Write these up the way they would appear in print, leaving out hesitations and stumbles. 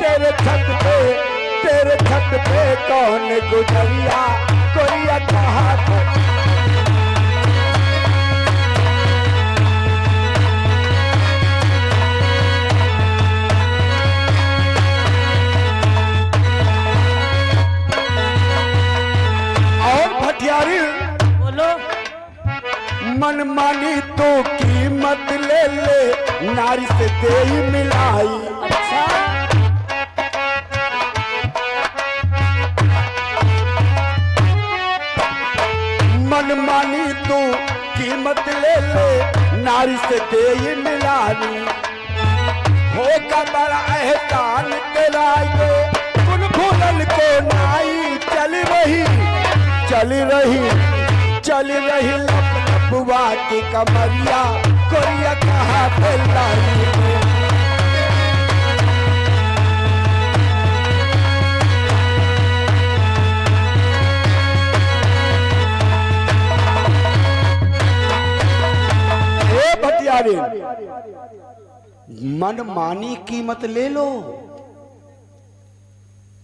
तेरे छत पे कौन गुजरिया कोरिया कहा था। और भटियारी बोलो। मनमानी तो कीमत ले ले नारी से दे ही मिलाई। अच्छा मनमानी तू कीमत ले ले नारी से दे ही मिलाई। होगा बड़ा एहसान तेरा ये उन भूलन को नाई। चल रही बुआ की कमरिया कोरिया कहा फैलाई। भटियारी मन मानी कीमत ले लो।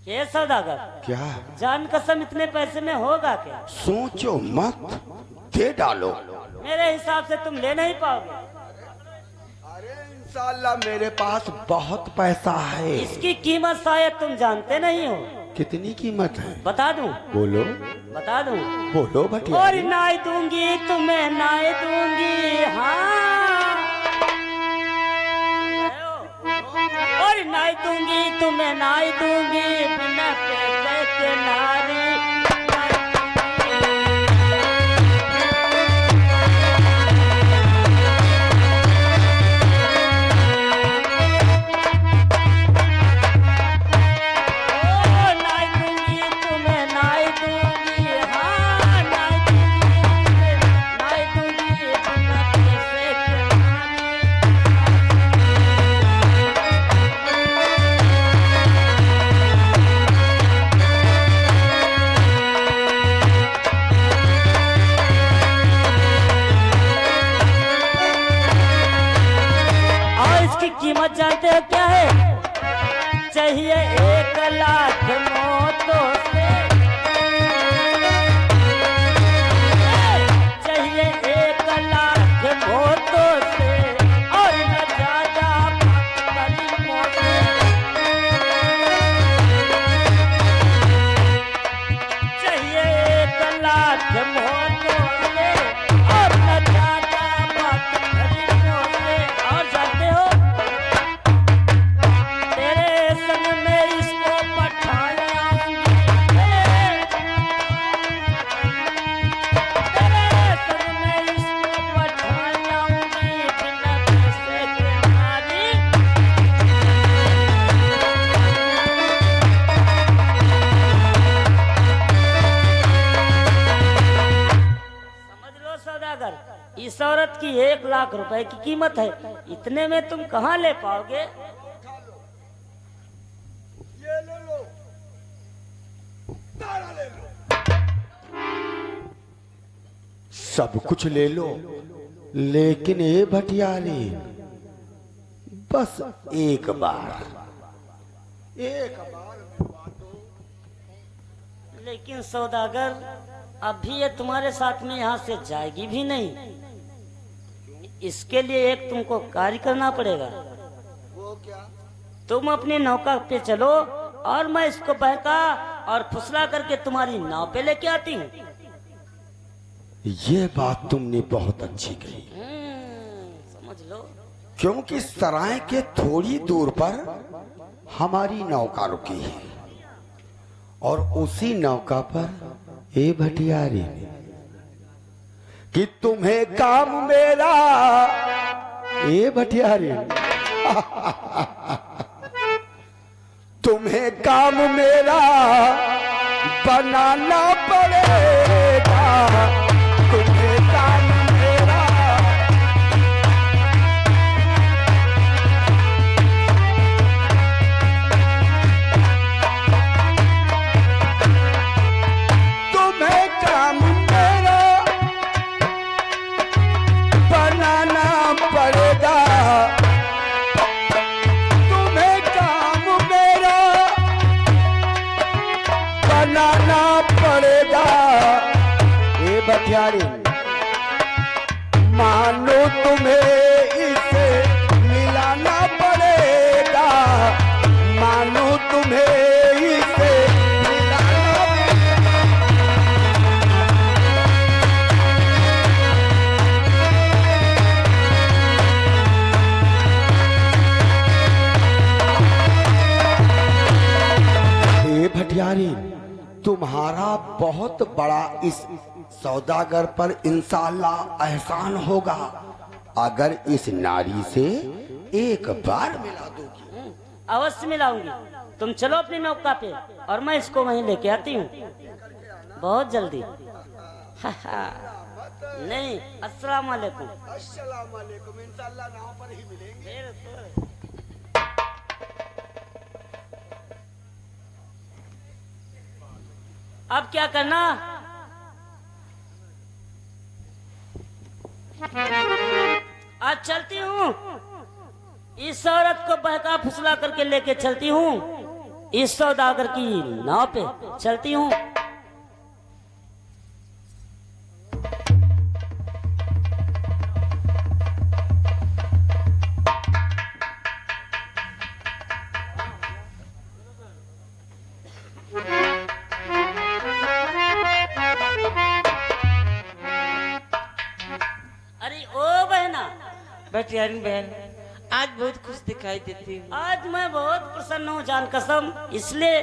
ये सौदागर क्या जान कसम इतने पैसे में होगा क्या? सोचो मत, दे डालो। मेरे हिसाब से तुम ले नहीं पाओगे। अरे इंशाल्लाह मेरे पास बहुत पैसा है। इसकी कीमत शायद तुम जानते नहीं हो। कितनी कीमत है बता दूं? बोलो बता दूं? बोलो और भटियारी। नाई दूंगी तुम्हें नाई दूंगी। हाँ और नाई दूंगी तुम्हें नाई दूंगी बिना पैसे के नारी। कीमत जानते हो क्या है? चाहिए 1 लाख मौतों से, चाहिए 1 लाख मौतों से और न ज्यादा करीमों से। चाहिए 1 लाख मौतों से और न ज्यादा करीमों से। और जानते हो इस औरत की 1 लाख रुपए की कीमत है। इतने में तुम कहाँ ले पाओगे? ये ले लो, तारा ले लो, सब कुछ ले लो, लेकिन ये भटियारी बस एक बार लेकिन सौदागर अभी ये तुम्हारे साथ में यहाँ से जाएगी भी नहीं। इसके लिए एक तुमको कार्य करना पड़ेगा। वो क्या? तुम अपनी नौका पे चलो और मैं इसको बहका और फुसला करके तुम्हारी नाव पे लेके आती हूँ। ये बात तुमने बहुत अच्छी कही। समझ लो। क्योंकि सराय के थोड़ी दूर पर हमारी नौका रुकी है और उसी नौका पर ए भटियारी कि तुम्हें काम मेरा ए भटियारी तुम्हें काम मेरा बनाना पड़ेगा। तुम्हें काम मेरा तुम्हें काम मेरा बनाना पड़ेगा। तुम्हें काम मेरा बेटियारी, तुम्हारा बहुत बड़ा इस सौदागर पर इंशाअल्लाह एहसान होगा अगर इस नारी से एक बार मिला दोगी। अवश्य मिलाऊंगी। तुम चलो अपनी नौका पे और मैं इसको वहीं लेके आती हूँ बहुत जल्दी। नहीं, अस्सलाम वालेकुम। अस्सलाम वालेकुम, इंशाअल्लाह नाव पर ही मिलेंगे। अब क्या करना? आज चलती हूँ, इस औरत को बहका फुसला करके लेके चलती हूँ, इस सौदागर की नाव पे चलती हूँ। बेटियारी बहन, आज बहुत खुश दिखाई देती हूँ। आज मैं बहुत प्रसन्न हूँ जान कसम, इसलिए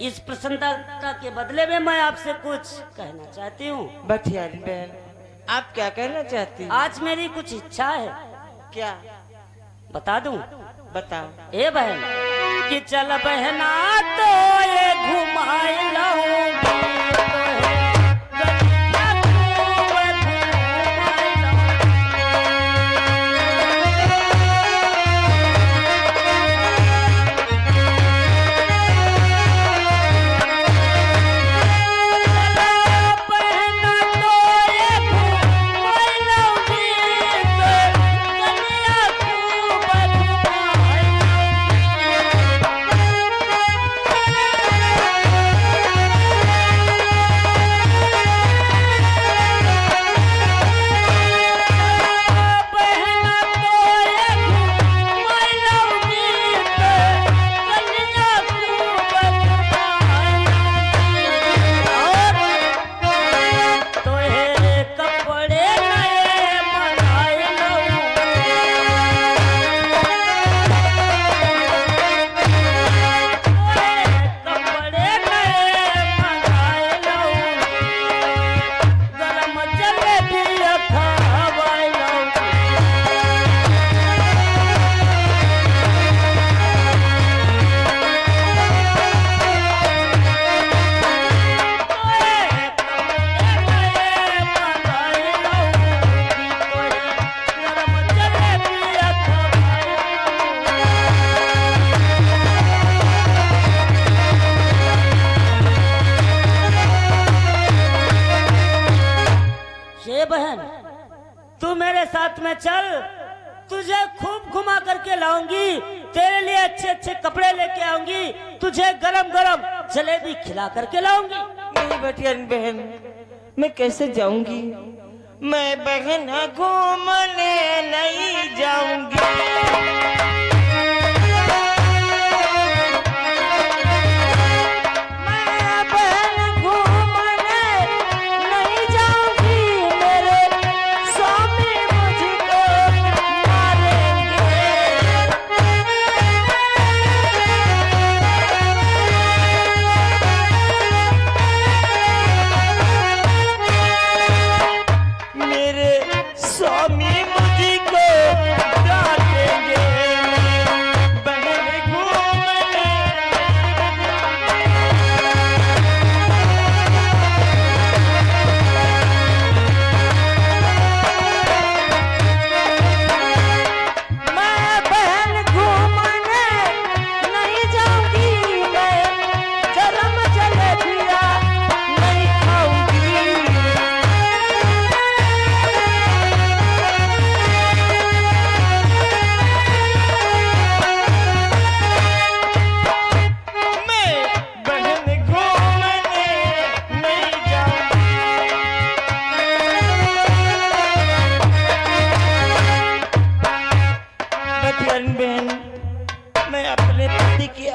इस प्रसन्नता के बदले में मैं आपसे कुछ कहना चाहती हूँ। बेटियारी बहन, आप क्या कहना चाहती हैं? आज मेरी कुछ इच्छा है। क्या? बता दूं? बताओ। ए बहन कि चल बहना तो ये घुमाई लाऊंगी में चल, तुझे खूब घुमा करके लाऊंगी, तेरे लिए अच्छे अच्छे कपड़े लेके आऊंगी, तुझे गरम गरम जलेबी खिला करके लाऊंगी। नहीं बेटिया बहन, मैं कैसे जाऊंगी? मैं बहन घूमने नहीं जाऊंगी।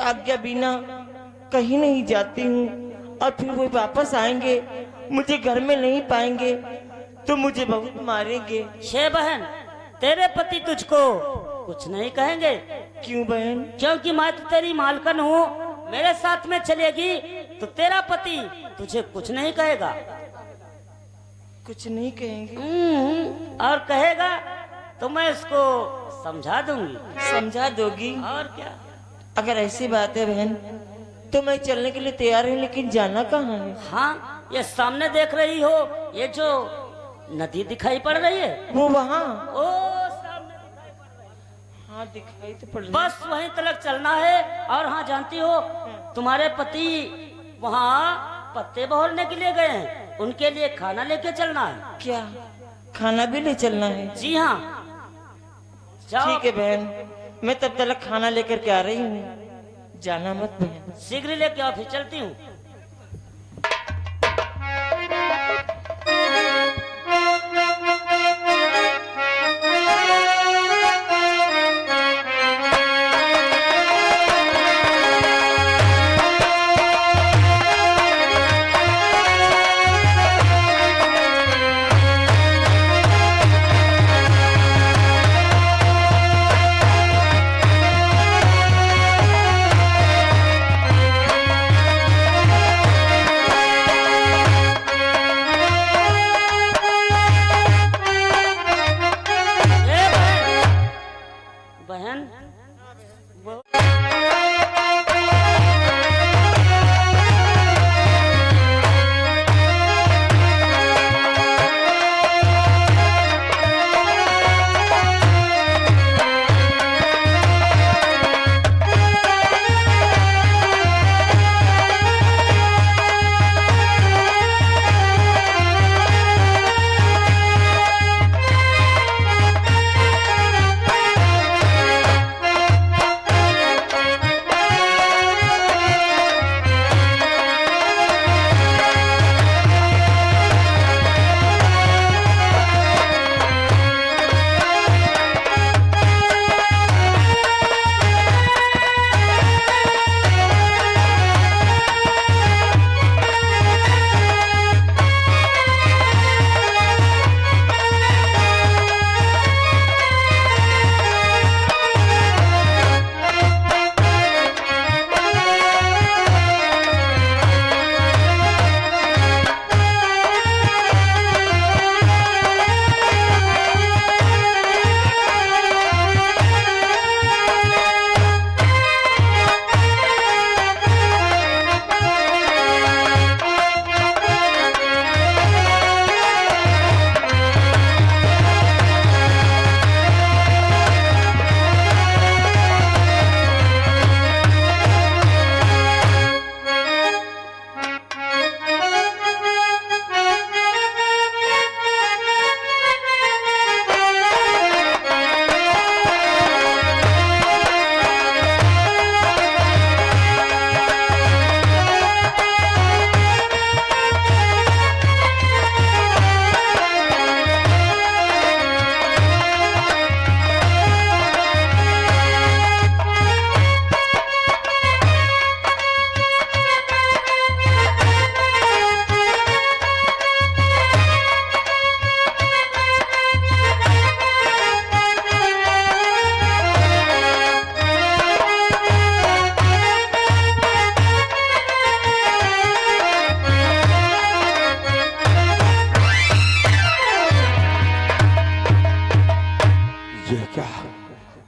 आज्ञा बिना कहीं नहीं जाती हूँ और फिर वो वापस आएंगे, मुझे घर में नहीं पाएंगे तो मुझे बहुत मारेंगे। शे बहन, तेरे पति तुझको कुछ नहीं कहेंगे। क्यों बहन? क्योंकि मैं तो तेरी मालकन हूँ, मेरे साथ में चलेगी तो तेरा पति तुझे कुछ नहीं कहेगा। कुछ नहीं कहेंगे? और कहेगा तो मैं इसको समझा दूंगी। समझा दोगी? और क्या। अगर ऐसी बात है बहन तो मैं चलने के लिए तैयार हूँ, लेकिन जाना कहाँ है? हाँ, ये सामने देख रही हो, ये जो नदी दिखाई पड़ रही है वो वहाँ? ओ सामने दिखाई पड़ रही है। हाँ दिखाई तो पड़ रही। बस वहीं तक चलना है। और हाँ जानती हो, तुम्हारे पति वहाँ पत्ते बहोरने के लिए गए हैं, उनके लिए खाना लेके चलना है। क्या खाना भी ले चलना है? जी हाँ, जाओ। ठीक है बहन, मैं तब तक खाना लेकर के आ रही हूँ, जाना मत बहन। शीघ्र लेके आओ, फिर चलती हूँ। बहन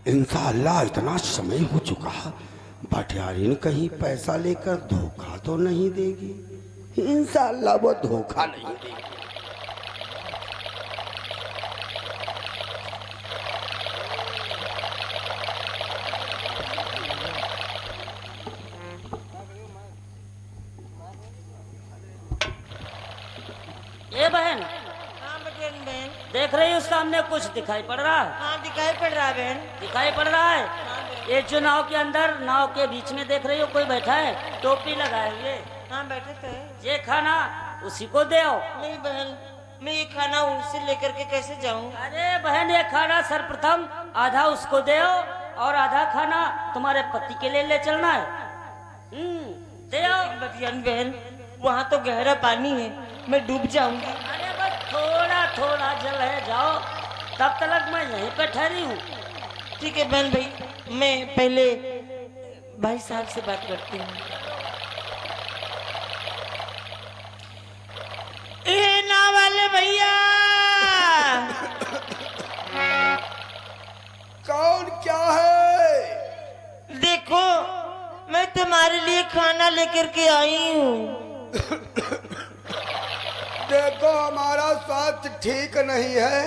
इंशाअल्लाह इतना समय हो चुका, भटियारिन कहीं पैसा लेकर धोखा तो नहीं देगी। इंशाअल्लाह वो धोखा नहीं देगी। ए बहन, हाँ बहन, देख रही हो सामने कुछ दिखाई पड़ रहा है? हाँ दिखाई पड़ रहा है बहन। दिखाई पड़ रहा है? ये जो नाव के अंदर, नाव के बीच में देख रही हो कोई बैठा है, टोपी लगाए हुए। हाँ बैठे तो है। ये खाना उसी को दे आओ। नहीं बहन, मैं ये खाना उनसे लेकर के कैसे जाऊँ? अरे बहन, ये खाना सर्वप्रथम आधा उसको दे आओ और आधा खाना तुम्हारे पति के लिए ले चलना है। दे आओ। बतियान बहन, वहाँ तो गहरा पानी है, मैं डूब जाऊंगी। अरे बस थोड़ा थोड़ा जल है, जाओ। तब तक मैं यहीं पे ठहरी हूँ। ठीक है बहन भाई, मैं पहले भाई साहब से बात करती हूँ। ए ना वाले भैया, कौन क्या है? देखो मैं तुम्हारे लिए खाना लेकर के आई हूँ। देखो हमारा स्वास्थ्य ठीक नहीं है,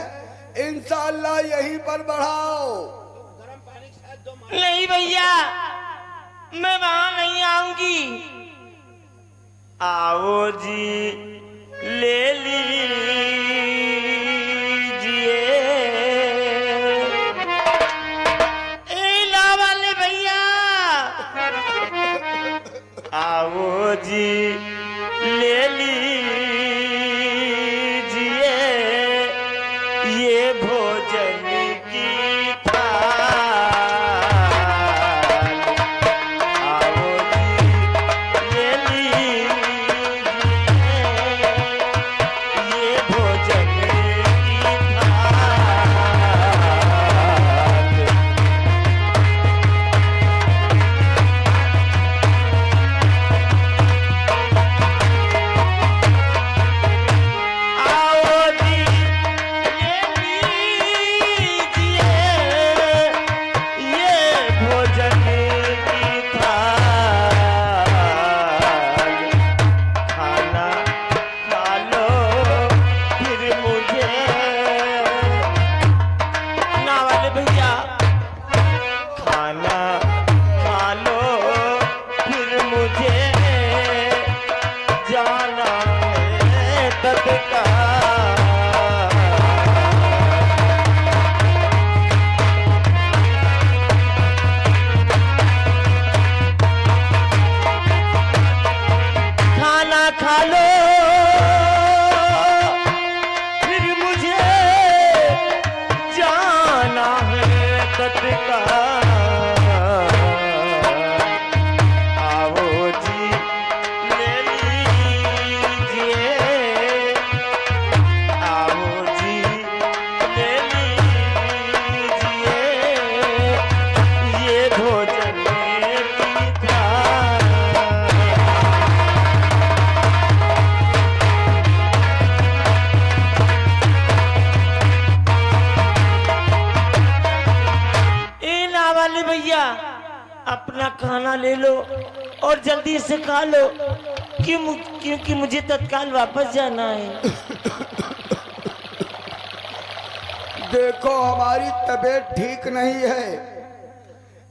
इंशाल्लाह यहीं पर बढ़ाओ। नहीं भैया, मैं वहां नहीं आऊंगी। आओ जी ले लीजिए। ए ला वाले भैया, आओ जी ले लीजिए। ये भोजन की थाल। आओ जी ले लीजिए। ये भोजन की थाल। आओ जी ले लीजिए। ये भोजन की थाल। खाना खा लो फिर मुझे। ना वाले भैया, खाना खा लो फिर मुझे जाना है तत्काल। खाना खा लो फिर मुझे जाना है तत्काल। आओ जी ले लीजिए। आओ जी ले लीजिए। ये भोजन की थाल। ए ना वाले भैया, अपना खाना ले लो और जल्दी से खा लो, क्योंकि मुझे तत्काल वापस जाना है। देखो हमारी तबीयत ठीक नहीं है,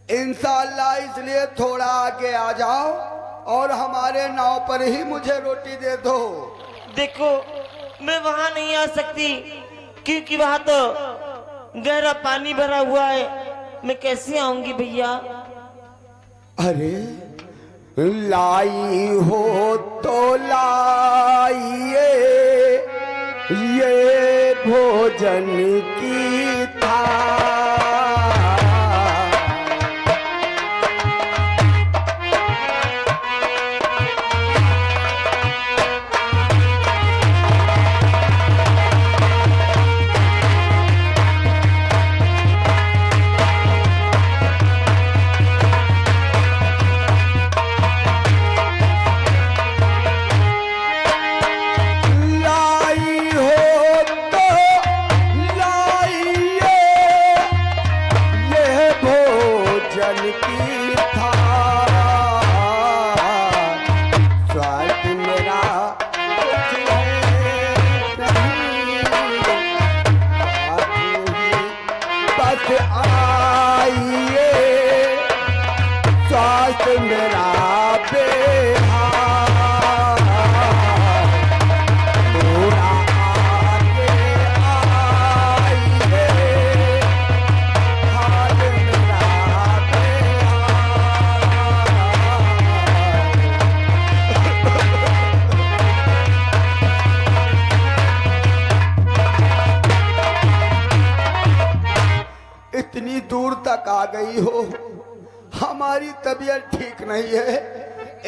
इंशाल्लाह इसलिए थोड़ा आगे आ जाओ और हमारे नाव पर ही मुझे रोटी दे दो। देखो मैं वहां नहीं आ सकती, क्योंकि वहां तो गहरा पानी भरा हुआ है। मैं कैसे आऊंगी भैया? अरे लाई हो तो लाइए ये भोजन की थाल। लाई हो तो लाइए ये भोजन की थाल। स्वाद मेरा कुछ है नहीं, आप ही बस आइए। स्वास्थ्य मेरा बेहाल। थोड़ा आगे आइए, हाल मेरा बेहाल। इतनी दूर तक आ गई हो, हमारी तबीयत ठीक नहीं है,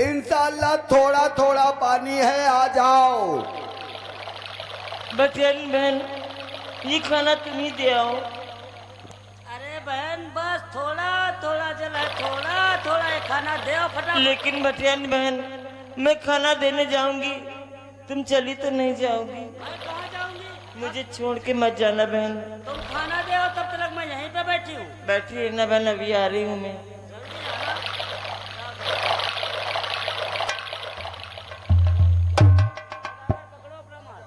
इंशाल्लाह थोड़ा थोड़ा पानी है, आ जाओ। बचन बहन, ये खाना तुम ही दे आओ। अरे बहन बस थोड़ा थोड़ा जल है, थोड़ा थोड़ा ये खाना दे और फटाफट। लेकिन भटियारी बहन, मैं खाना देने जाऊंगी, तुम चली तो नहीं जाओगी? मैं कहाँ जाऊंगी? मुझे छोड़ के मत जाना बहन। तुम खाना दे और तब तक मैं यहीं पे बैठी हूँ। बैठी रहना बहन, अभी आ रही हूँ मैं। पकड़ो अपना माल।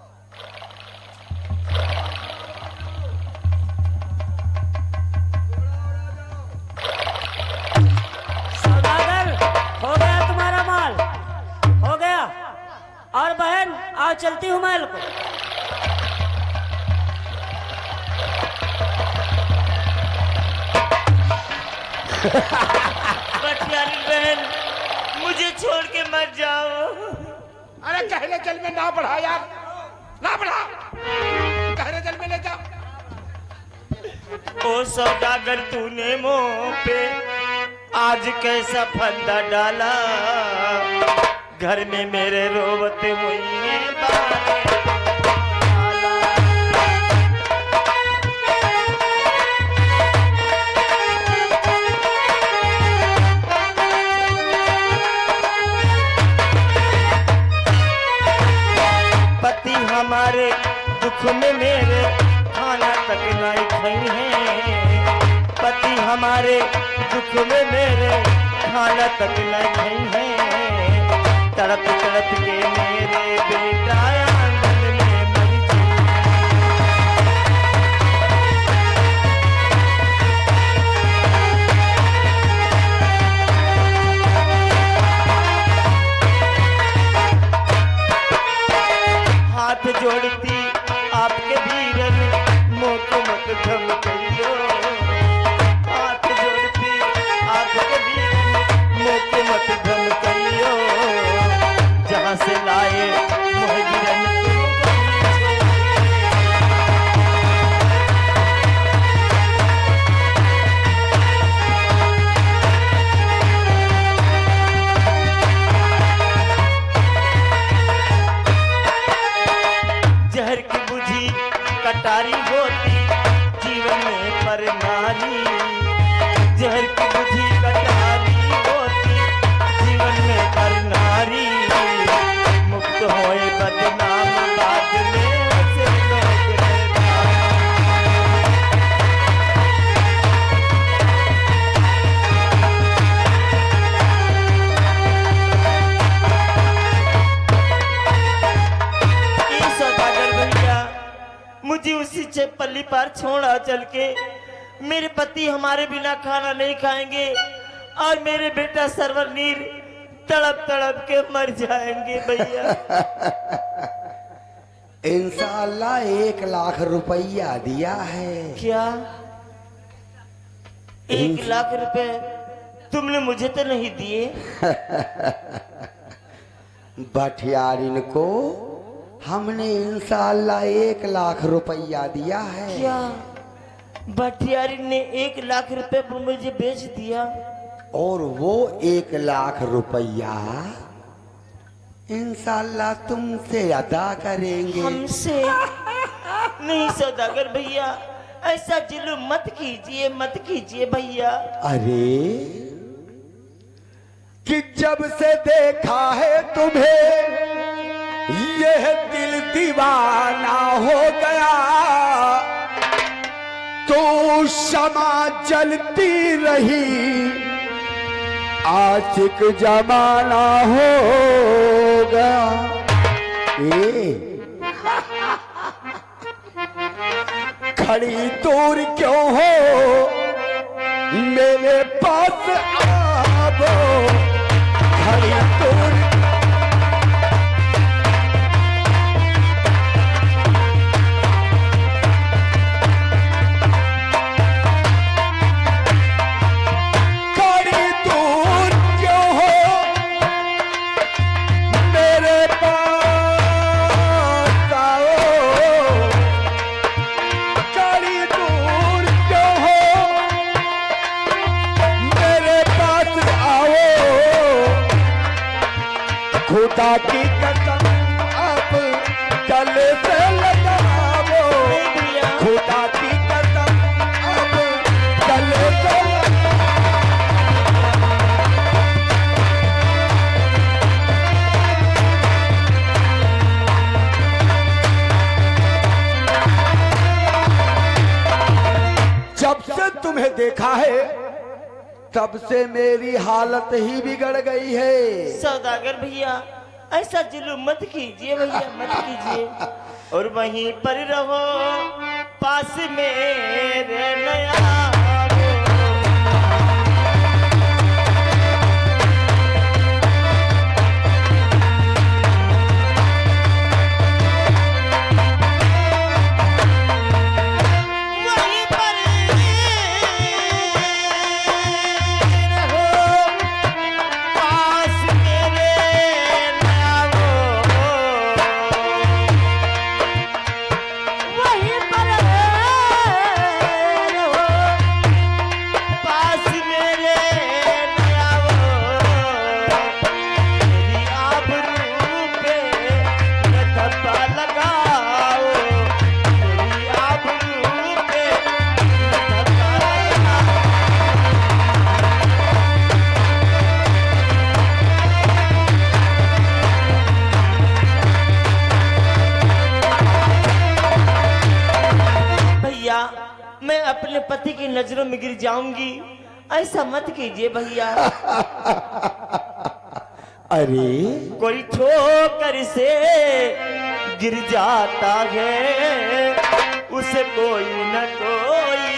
सौदागर, हो गया तुम्हारा माल, हो गया। और बहन आओ, चलती हूँ महल को। भटियारी बहन, मुझे छोड़ के मत जाओ। अरे गहरे जल में ना बढ़ा यार, ना बढ़ा, गहरे जल में ले जा। ओ सौदागर, तूने मुंह पे आज कैसा फंदा डाला, घर में मेरे रोवते हुई है बातें। पति हमारे दुख में मेरे खाना तक नहीं खाई है, पति हमारे दुख में मेरे खाना तक नहीं खाई है, तड़प तड़प के मेरे बेटा आंगन में मर जाए। हाथ जोड़ती आपके वीरन, मोक मत धमकइयो। हाथ जोड़ती आपके वीरन, मोक मत धमकइयो। जहाँ से लाए मोहगिरन जहर की बुझी कटारी होती जीवन में पर नारी, जहर की बुझी कटारी होती जीवन में पर नारी, मुक्त होए बदनाम बाद में से लोग रहता। ई सौदागर भैया, मुझे उसी पल्ली पार छोड़ा चल के। मेरे पति हमारे बिना खाना नहीं खाएंगे और मेरे बेटा सरवरनीर तड़प तड़प के मर जाएंगे भैया। इंशाल्लाह 1 लाख रुपया दिया है। क्या 1 लाख रुपए तुमने मुझे तो नहीं दिए? भटियारिन को हमने इंशाल्लाह 1 लाख रुपया दिया है। क्या भटियारी ने 1 लाख रुपए मुझे बेच दिया? और वो 1 लाख रुपया इंशाल्लाह तुमसे अदा करेंगे। हमसे नहीं सौदागर भैया, ऐसा जुल्म मत कीजिए, मत कीजिए भैया। अरे कि जब से देखा है तुम्हें यह दिल दीवाना हो गया, तो शमा जलती रही आशिक जमाना हो गया। खड़ी दूर क्यों हो मेरे पास आवो, खड़ी दूर खुदा की कसम अब गले से लगावो, खुदा की कसम अब गले से लगावो। देखा है तब से मेरी हालत ही बिगड़ गई है। सौदागर भैया ऐसा जुल्म मत कीजिए भैया, मत कीजिए, और वहीं पर रहो पास मेरे नया। मैं अपने पति की नजरों में गिर जाऊंगी, ऐसा मत कीजिए भैया। अरे कोई ठोकर से गिर जाता है, उसे कोई न कोई